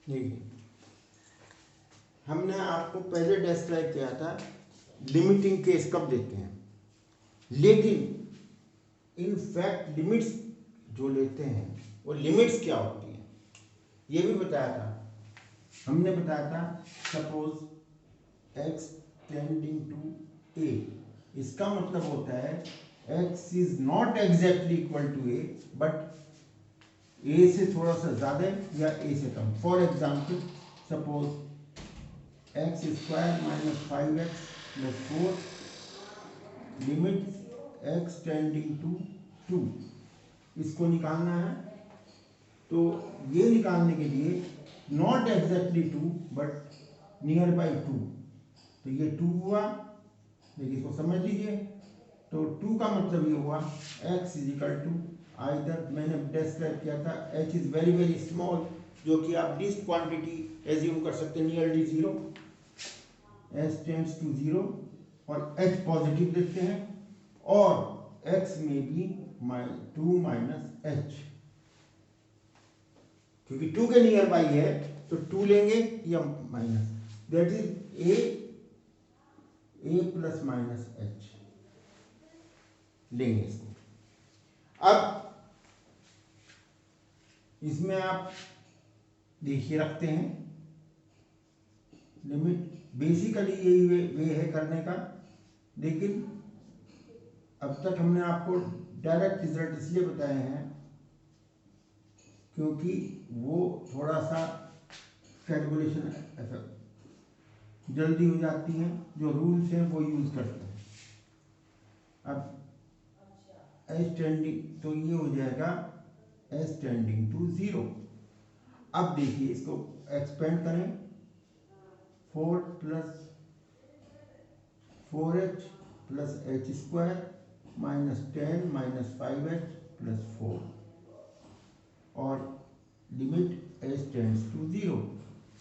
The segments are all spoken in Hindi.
देखिए, हमने आपको पहले डिस्क्राइब किया था लिमिटिंग केस कब देते हैं, लेकिन इन फैक्ट लिमिट्स जो लेते हैं वो लिमिट्स क्या होती हैं ये भी बताया था। हमने बताया था suppose x tending to a, इसका मतलब होता है x is not exactly equal to a but a से थोड़ा सा ज़्यादा या a से कम। For example suppose x square minus 5x plus 4 limit x tending to 2, इसको निकालना है। तो ये निकालने के लिए not exactly 2 but near by 2, तो ये 2 हुआ। देखिए इसको समझ लीजिए, तो 2 का मतलब ये हुआ x is equal to either, मैंने डिस्क्राइब किया था h is very very small, जो कि आप लीस्ट क्वांटिटी एज्यूम कर सकते हैं नियरली 0, s टेंड्स टू 0 और h पॉजिटिव देखते हैं, और x में भी 2 माइनस h, क्योंकि 2 के नियर बाई है तो 2 लेंगे या minus, that is a plus minus h लेंगे इसको। अब इसमें आप देखिए रखते हैं लिमिट, बेसिकली यही वे है करने का, लेकिन अब तक हमने आपको डायरेक्ट रिजल्ट इसलिए बताए हैं क्योंकि वो थोड़ा सा कैलकुलेशन ऐसा जल्दी हो जाती हैं, जो रूल्स हैं वो यूज करते हैं। अब एस टेंडिंग, तो ये हो जाएगा एस टेंडिंग टू 0। अब देखिए इसको एक्सपेंड करें, 4 plus 4h plus h square minus 10 minus 5h plus 4, और limit h tends to 0।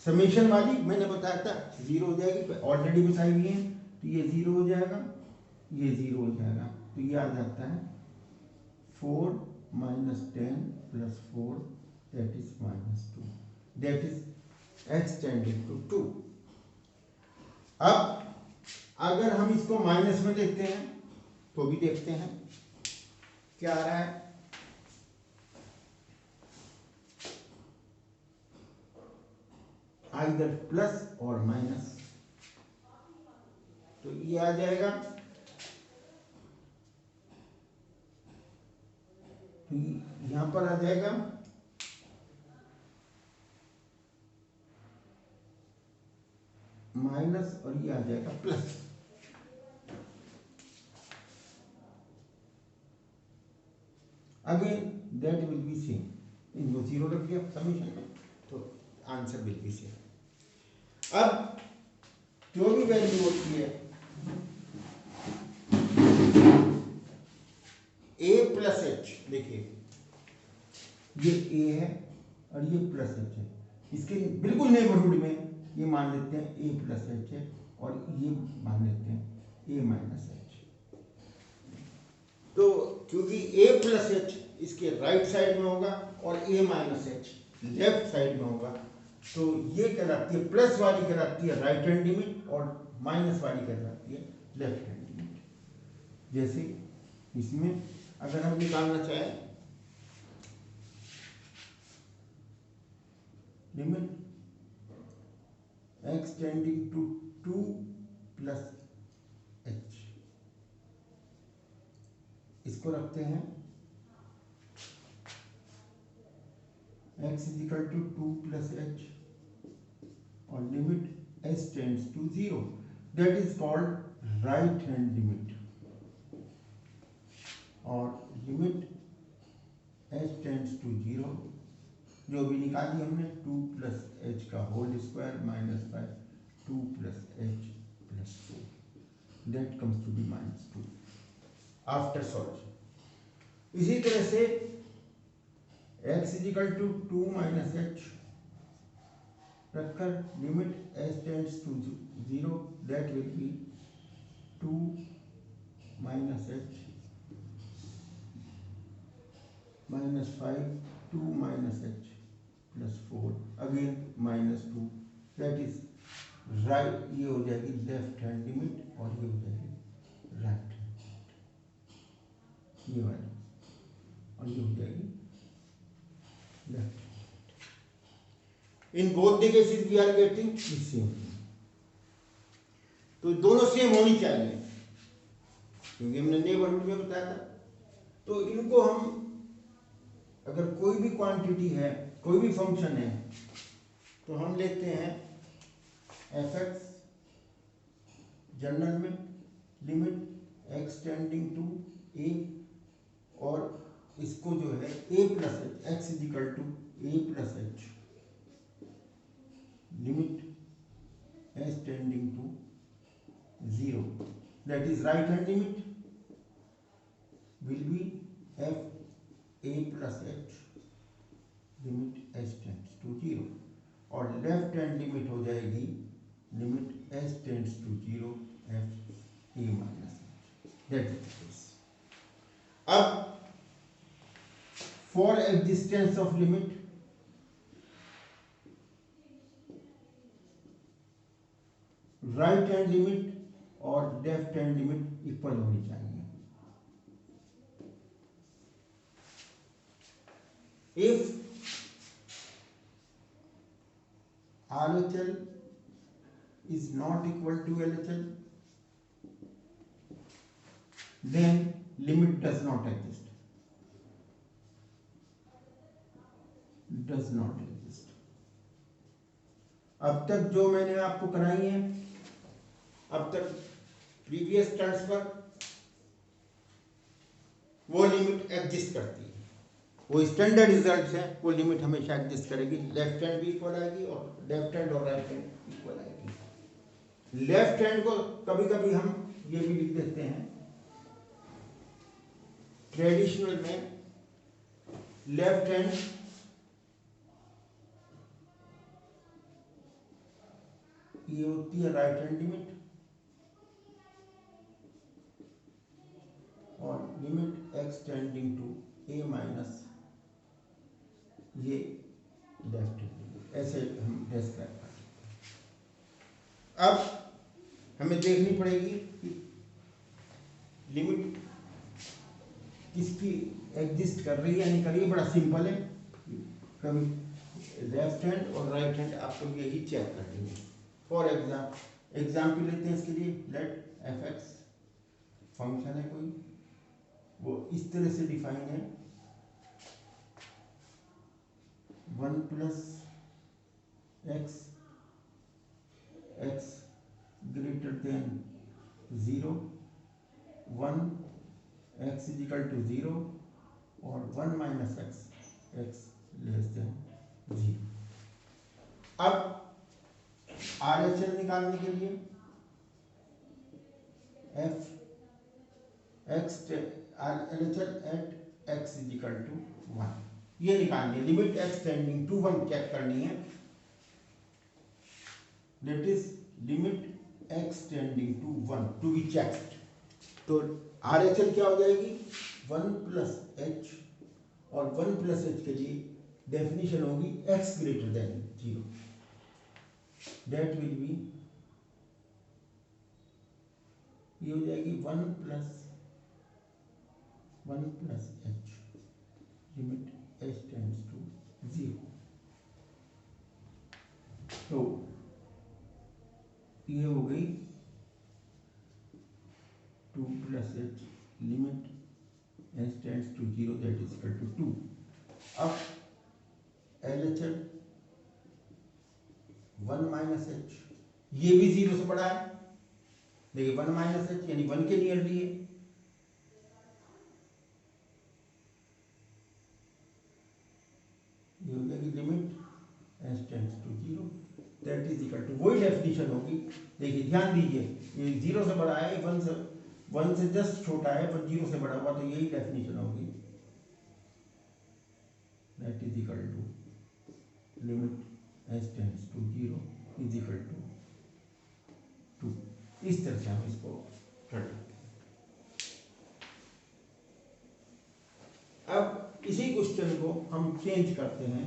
Summation वाली मैंने बताया था 0 हो जाएगी, ऑलरेडी बताई हुई है, तो ये 0 हो जाएगा, ये 0 हो जाएगा, तो ये आ जाता है 4 minus 10 plus 4 that is minus 2, that is h tending to 2। अब अगर हम इसको माइनस में देखते हैं तो भी देखते हैं क्या आ रहा है, आइदर प्लस और माइनस, तो ये आ जाएगा, तो यहां पर आ जाएगा माइनस और ये आ जाएगा plus. Again that will B same, इनको 0 रख दिया समीशन में, तो आंसर विल बी सेम। अब जो भी वैल्यू होती है a प्लस एच, देखिए ये a है और ये प्लस एच है, इसके बिल्कुल नेबरहुड में ये मान लेते हैं a प्लस एच है, और ये मान लेते हैं a माइनस एच। तो क्योंकि a प्लस एच इसके राइट साइड में होगा और a minus H left side में होगा, तो ये कहलाती है प्लस वाली कहलाती है राइट हैंड लिमिट और माइनस वाली कहलाती है लेफ्ट हैंड लिमिट। जैसे इसमें अगर हम निकालना चाहें limit x tending to 2 plus h, इसको रखते हैं x is equal to 2 plus h और limit s tends to 0, that is called right hand limit, और लिमिट h टेंड्स टू 0 जो भी निकाली हमने 2 प्लस एच का whole square minus 5 2 plus h plus 4 that comes to be minus 2 after solution. इसी तरह से x is equal to 2 minus h रखकर limit h tends to 0 that will be 2 minus h minus 5 2 minus h plus 4 again -2 that is right, ये हो जाएगी लेफ्ट हैंड लिमिट और ये हो जाएगी राइट हैंड लिमिट, ये वाली, और ये हो जाएगी left. In both the cases we are getting the same, तो दोनों सेम होनी चाहिए क्योंकि हमने नेबरहुड में बताया था। तो इनको हम, अगर कोई भी क्वांटिटी है, कोई भी फंक्शन है, तो हम लेते हैं एफ एक्स जनरल में limit x tending to a, और इसको जो है a plus h, x is equal to a plus h limit s tending to 0, that is right hand limit will be f a plus h limit s tends to 0, और लेफ्ट हैंड लिमिट हो जाएगी limit s tends to 0 f a minus h, that is this. अब for existence of limit right hand limit और लेफ्ट हैंड लिमिट इक्वल होनी चाहिए। If RHL is not equal to LHL, then limit does not exist. Does not exist. अब तक जो मैंने आपको कराई है, अब तक प्रीवियस टर्म्स पर वो लिमिट एग्जिस्ट करती है, वो स्टैंडर्ड रिजल्ट है, वो लिमिट हमेशा एग्जिस्ट करेगी। लेफ्ट हैंड भी इक्वल आएगी और लेफ्ट हैंड और राइट हैंड इक्वल आएगी। लेफ्ट हैंड को कभी कभी हम ये भी लिख देते हैं, ट्रेडिशनल में लेफ्ट हैंड ये होती है राइट हैंड लिमिट, और limit x tending to a minus ये लेफ्ट हैंड, ऐसे हम डिस्क्राइब कर सकते हैं। अब हमें देखनी पड़ेगी कि लिमिट किसकी एग्जिस्ट कर रही है, नहीं कर रही है। बड़ा सिंपल है, कभी लेफ्ट हैंड और राइट हैंड आपको यही चेक करनी है। फॉर एग्जाम्पल लेते हैं इसके लिए, लेट एफ एक्स फंक्शन है कोई, वो इस तरह से डिफाइन है 1 plus x x greater than 0, 1 x is equal to 0 और 1 minus x x less than 0। अब RHL निकालने के लिए f x LHL at x is equal to 1, ये निकालनी है। Limit x tending to 1 check करनी है, that is limit x tending to 1 to be checked. तो RHL क्या हो जाएगी 1 प्लस एच, और 1 प्लस एच के लिए डेफिनेशन होगी x greater than 0, that will be, ये हो जाएगी 1 plus h limit h tends to 0। तो ये हो गई 2 plus h limit h tends to 0 that is equal to 2। अब LHL 1 माइनस एच, ये भी 0 से बड़ा है, देखिए 1 माइनस एच यानी 1 के नियरली है, ये हो जाएगी limit h tends to 0 that is equal to, वही डेफिनेशन होगी। देखिए ध्यान दीजिए, ये 0 से बड़ा है, 1 से जस्ट छोटा है, पर 0 से बड़ा हुआ, तो यही डेफिनेशन होगी, that is equal to limit h tends to 0 is equal to 2। इस तरह से हम इसको कर लेंगे। अब इसी क्वेश्चन को हम चेंज करते हैं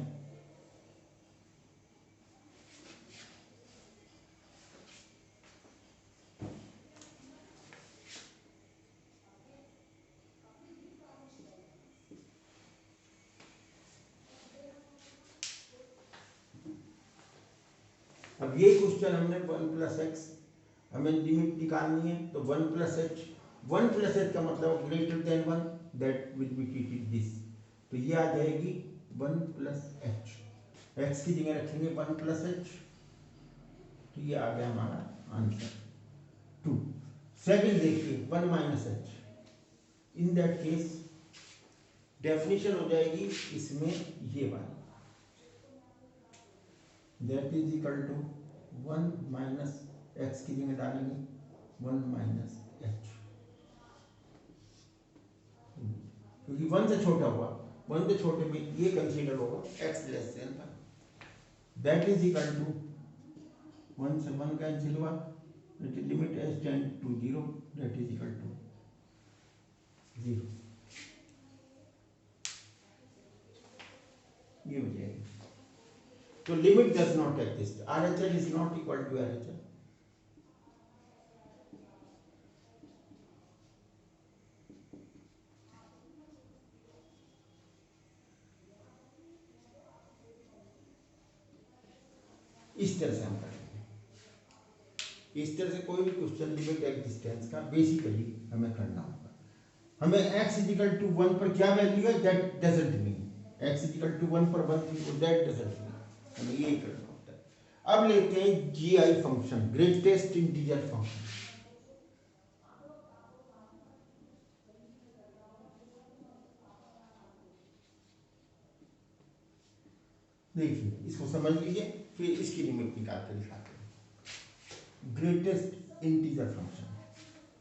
अब ये क्वेश्चन हमने 1 प्लस एक्स हमें लिमिट निकालनी है, तो 1 प्लस एच, 1 प्लस एच का मतलब greater than 1, that will be treated this, तो ये आ जाएगी 1 प्लस एच, एक्स की जगह रखेंगे 1 प्लस एच, तो ये आ गया हमारा आंसर 2। सेकंड देखिए 1 minus h, in that case definition हो जाएगी इसमें ये वाली, that is equal to 1 minus x की जगह डालेंगे 1 माइनस एच, क्योंकि 1 से छोटा हुआ, 1 से छोटे में ये कंसीडर होगा x less than 1, that is equal to 1 से 1 कैंसिल हुआ, limit h tend to 0, that is equal to 0, ये हो जाएगी। तो limit does not exist, RHL is not equal to RHL। इस तरह से हम करेंगे, इस तरह से कोई भी क्वेश्चन लिमिट एग्जिस्टेंस का बेसिकली हमें करना होगा। हमें x इक्वल टू 1 पर क्या वैल्यू है, that doesn't mean, x equal to 1 पर 1 थी, दैट डजंट मीन, हमें यही करना होता है। अब लेते हैं GI function, greatest integer function. देखिए इसको समझ लीजिए, फिर इसकी लिमिट निकाल के दिखाते हैं। ग्रेटेस्ट इंटीजर फंक्शन,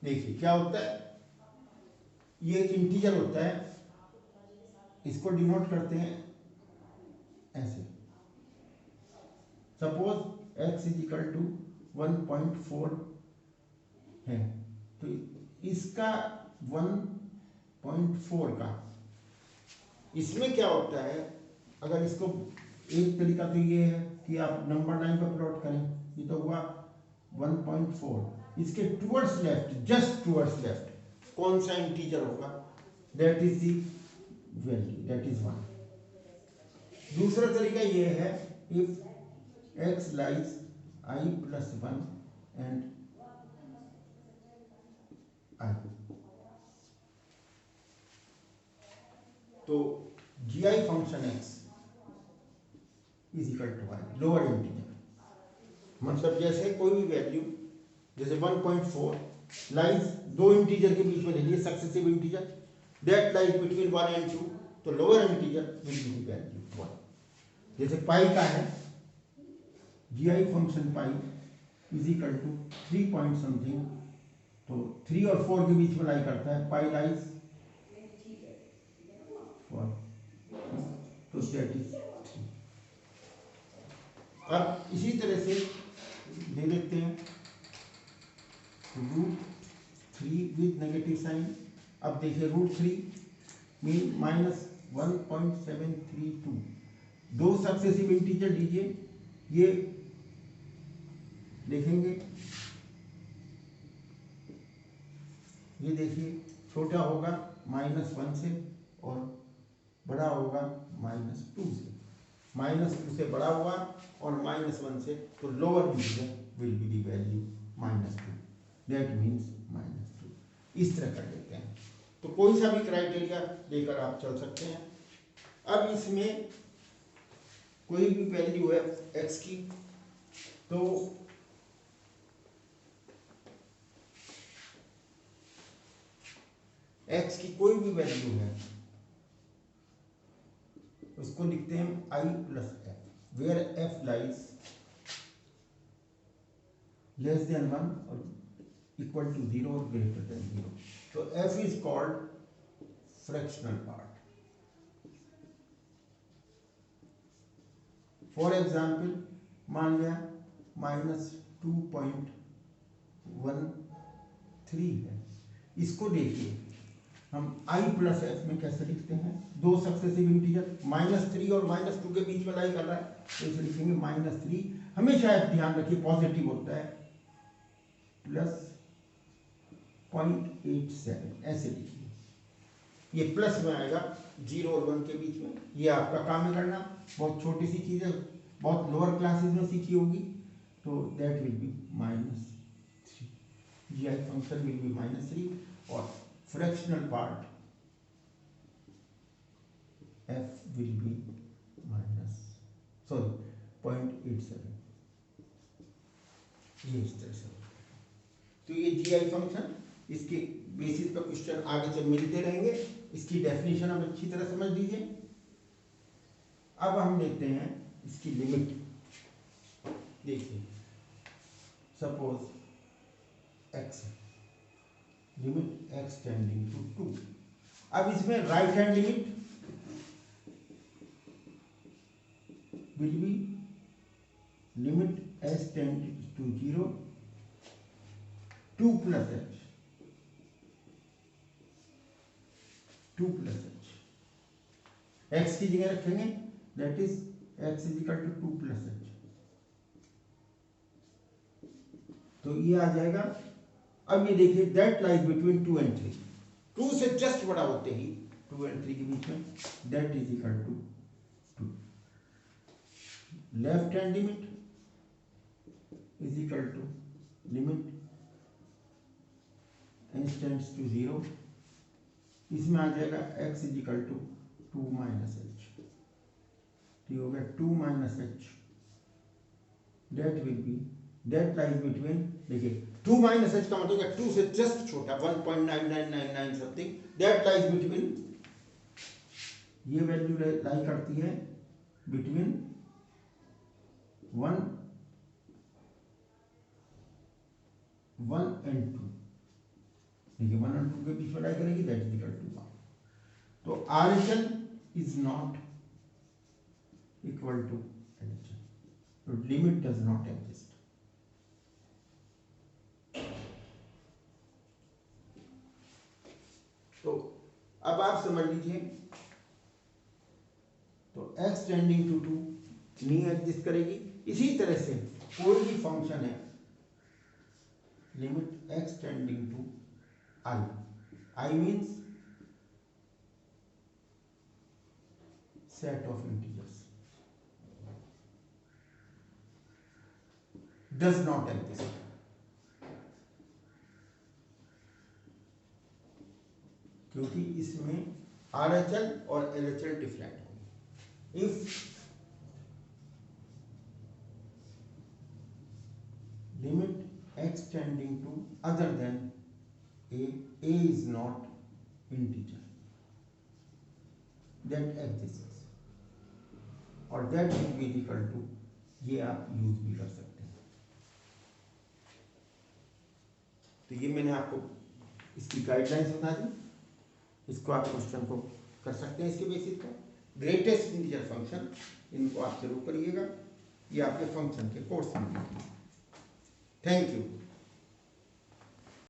देखिए क्या होता है, ये एक इंटीजर होता है, इसको डिनोट करते हैं ऐसे, suppose x is equal to 1.4 है, तो इसका 1.4 का, इसमें क्या होता है, अगर इसको एक तरीका तो ये है कि आप नंबर लाइन पर प्लॉट करें, ये तो हुआ 1.4, इसके towards left, just towards left कौन सा इंटीजर होगा, that is the value, that is 1। दूसरा तरीका ये है, if x lies I plus 1 and I, तो GI function x is equal to I, lower integer, मतलब जैसे कोई भी वैल्यू, जैसे 1.4 लाइज दो इंटीजर के बीच में ले लिए, successive integer, that lies between 1 and 2, तो lower integer will be the value 1। जैसे पाई का है, GI function pi is equal to 3 point something, तो 3 और 4 के बीच में लाई करता है, पाई लाइज 4, तो दैट इज 3। अब इसी तरह से दे देते हैं √3 विद नेगेटिव साइन। अब देखिए √3 मीन -1.732, दो सक्सेसिव इंटीजर लीजिए, ये देखेंगे, ये देखिए छोटा होगा -1 से और बड़ा होगा -2 से, -2 से बड़ा हुआ और -1 से, तो lower integer will be the value -2, that means -2। इस तरह कर लेते हैं, तो कोई सा भी क्राइटेरिया लेकर आप चल सकते हैं। अब इसमें कोई भी वैल्यू है x की, तो x की कोई भी वैल्यू है, उसको लिखते हैं I plus f, where f lies less than 1 और इक्वल टू 0 और ग्रेटर देन 0, तो f is called fractional part. For example मान लिया -2.13 है, इसको देखिए हम I प्लस एफ में कैसे लिखते हैं, दो सक्सेसिव इंटीजर, -3 और -2 के बीच में लाई कर रहा है, तो इसे लिखेंगे -3, हमेशा ध्यान रखिए पॉजिटिव होता है, प्लस 0.87 ऐसे लिखिए, ये प्लस में आएगा 0 और 1 के बीच में, ये आपका काम है करना, बहुत छोटी सी चीज़ है, बहुत लोअर क्लासेस में सीखी होगी, तो that will B -3, GI function will be -3 और fractional part f will be -0.87। ये इस तरह से। तो ये GI फंक्शन, इसके बेसिस पर क्वेश्चन आगे जब मिलते रहेंगे, इसकी डेफिनेशन आप अच्छी तरह समझ लीजिए। अब हम लेते हैं इसकी लिमिट। देखिए suppose x, limit x tending to 2। अब इसमें right hand limit will be limit s tends to 0, 2 plus h, 2 plus h, x की जगह रखेंगे, that is x is equal to 2 plus h। तो ये आ जाएगा। अब ये देखिए that lies between 2 and 3, 2 से जस्ट बड़ा होते ही 2 and 3 के बीच में, that is equal to 2। Left hand limit is equal to limit n tends to 0, इसमें आ जाएगा x is equal to 2 minus h. ठीक हो गया, 2 minus h, that will be, that lies between, देखिए 2 माइनस एच का मतलब 2 से जस्ट छोटा 1.9999 समथिंग, दैट लाइज बिटवीन, ये वैल्यू लाई करती है बिटवीन 1 and 2। देखिए 1 और 2 के बीच में लाई करेगी, दैट इज इक्वल टू 1। तो RHL is not equal to LHL, तो लिमिट डज नॉट एग्जिस्ट। तो अब आप समझ लीजिए, तो x टेंडिंग टू 2 नहीं एग्जिस्ट करेगी। इसी तरह से कोई भी फंक्शन है, limit x tending to I means set of integers, does not exist. क्योंकि इसमें RHL और LHL डिफरेंट होंगे। If limit x tending to other than a is not integer, that exists, और that will be equal to, ये आप यूज भी कर सकते हैं। तो ये मैंने आपको इसकी गाइडलाइंस बता दी, इसको आप क्वेश्चन को कर सकते हैं इसके बेसिस पर। ग्रेटेस्ट इंटीजर फंक्शन, इनको आप जरूर करिएगा, ये आपके फंक्शन के कोर्स में। Thank you.